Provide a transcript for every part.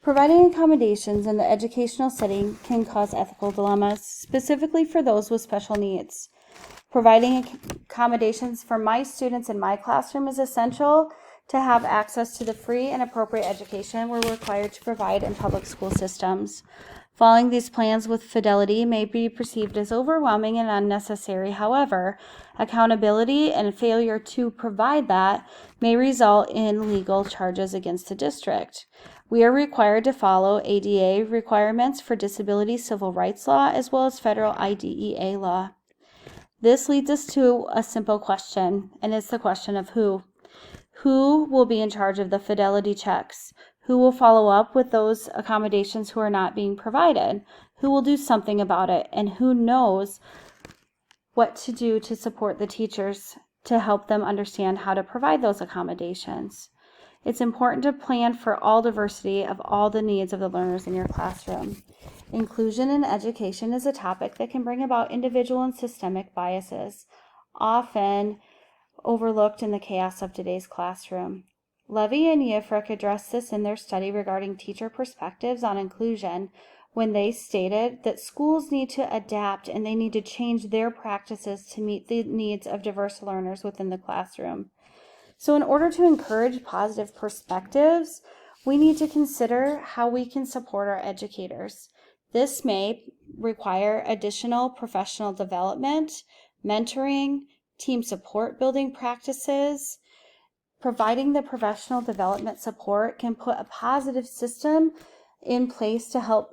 Providing accommodations in the educational setting can cause ethical dilemmas, specifically for those with special needs. Providing accommodations for my students in my classroom is essential to have access to the free and appropriate education we're required to provide in public school systems. Following these plans with fidelity may be perceived as overwhelming and unnecessary. However, accountability and failure to provide that may result in legal charges against the district. We are required to follow ADA requirements for disability civil rights law as well as federal IDEA law. This leads us to a simple question, and it's the question of who. Who will be in charge of the fidelity checks? Who will follow up with those accommodations who are not being provided? Who will do something about it? And who knows what to do to support the teachers to help them understand how to provide those accommodations? It's important to plan for all diversity of all the needs of the learners in your classroom. Inclusion in education is a topic that can bring about individual and systemic biases, often overlooked in the chaos of today's classroom. Levy and Yefrek addressed this in their study regarding teacher perspectives on inclusion when they stated that schools need to adapt and they need to change their practices to meet the needs of diverse learners within the classroom. So in order to encourage positive perspectives, we need to consider how we can support our educators. This may require additional professional development, mentoring, team support building practices. Providing the professional development support can put a positive system in place to help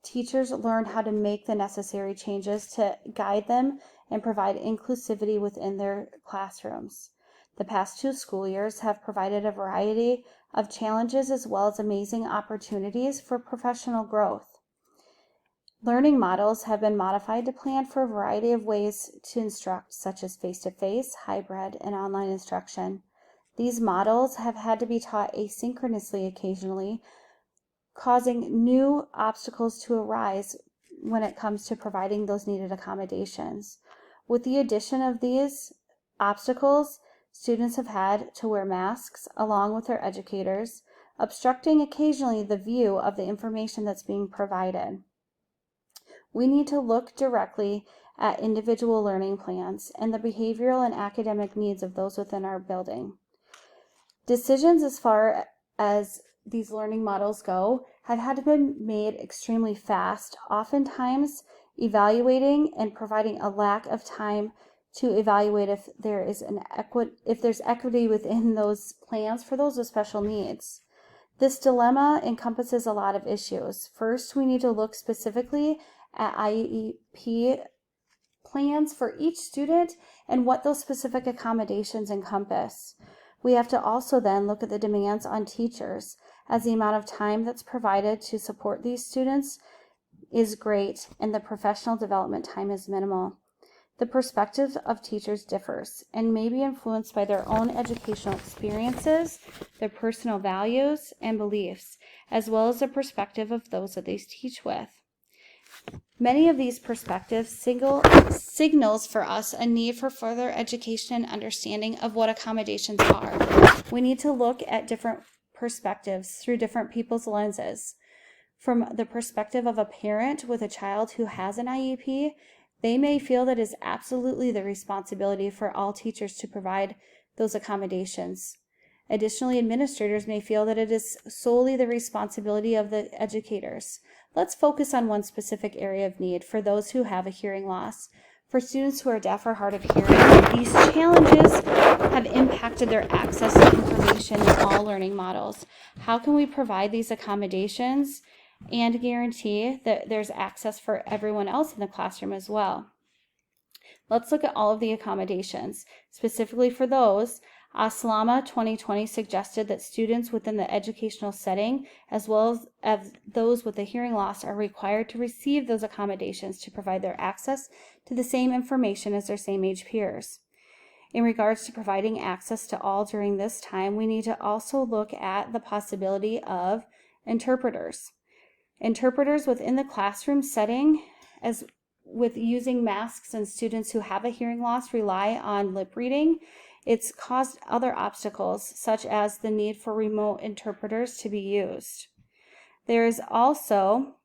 teachers learn how to make the necessary changes to guide them and provide inclusivity within their classrooms. The past 2 school years have provided a variety of challenges as well as amazing opportunities for professional growth. Learning models have been modified to plan for a variety of ways to instruct, such as face-to-face, hybrid, and online instruction. These models have had to be taught asynchronously occasionally, causing new obstacles to arise when it comes to providing those needed accommodations. With the addition of these obstacles, students have had to wear masks along with their educators, obstructing occasionally the view of the information that's being provided. We need to look directly at individual learning plans and the behavioral and academic needs of those within our building. Decisions as far as these learning models go have had to be made extremely fast, oftentimes evaluating and providing a lack of time to evaluate if there's equity within those plans for those with special needs. This dilemma encompasses a lot of issues. First, we need to look specifically at IEP plans for each student and what those specific accommodations encompass. We have to also then look at the demands on teachers, as the amount of time that's provided to support these students is great and the professional development time is minimal. The perspective of teachers differs and may be influenced by their own educational experiences, their personal values and beliefs, as well as the perspective of those that they teach with. Many of these perspectives signals for us a need for further education and understanding of what accommodations are. We need to look at different perspectives through different people's lenses. From the perspective of a parent with a child who has an IEP, they may feel that it is absolutely the responsibility for all teachers to provide those accommodations. Additionally, administrators may feel that it is solely the responsibility of the educators. Let's focus on one specific area of need for those who have a hearing loss. For students who are deaf or hard of hearing, these challenges have impacted their access to information in all learning models. How can we provide these accommodations and guarantee that there's access for everyone else in the classroom as well? Let's look at all of the accommodations. Specifically for those, ASLAMA 2020 suggested that students within the educational setting, as well as those with a hearing loss, are required to receive those accommodations to provide their access to the same information as their same age peers. In regards to providing access to all during this time, we need to also look at the possibility of interpreters. Interpreters within the classroom setting, as with using masks and students who have a hearing loss rely on lip reading, it's caused other obstacles, such as the need for remote interpreters to be used. There is also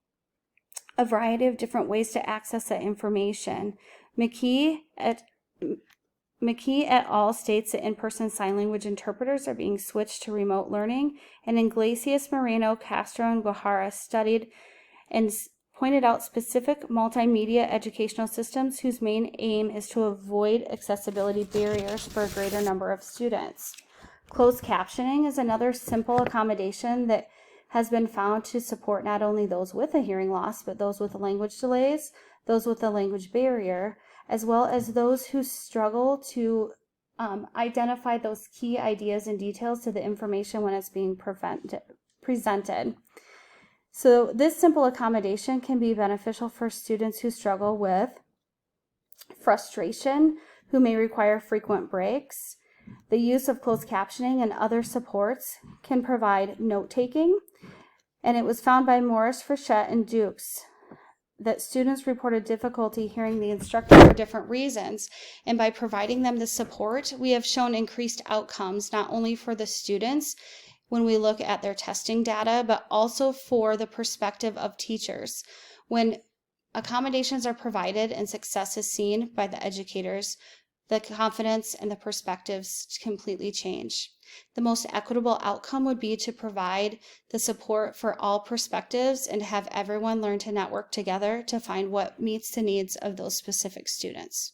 a variety of different ways to access that information. McKee et al. States that in-person sign language interpreters are being switched to remote learning, and Iglesias, Moreno, Castro, and Guajara studied and pointed out specific multimedia educational systems whose main aim is to avoid accessibility barriers for a greater number of students. Closed captioning is another simple accommodation that has been found to support not only those with a hearing loss, but those with language delays, those with a language barrier, as well as those who struggle to identify those key ideas and details to the information when it's being presented. So this simple accommodation can be beneficial for students who struggle with frustration, who may require frequent breaks. The use of closed captioning and other supports can provide note-taking, and it was found by Morris, Frechette, and Dukes that students reported difficulty hearing the instructor for different reasons, and by providing them the support, we have shown increased outcomes not only for the students when we look at their testing data, but also for the perspective of teachers. When accommodations are provided and success is seen by the educators, the confidence and the perspectives completely change. The most equitable outcome would be to provide the support for all perspectives and have everyone learn to network together to find what meets the needs of those specific students.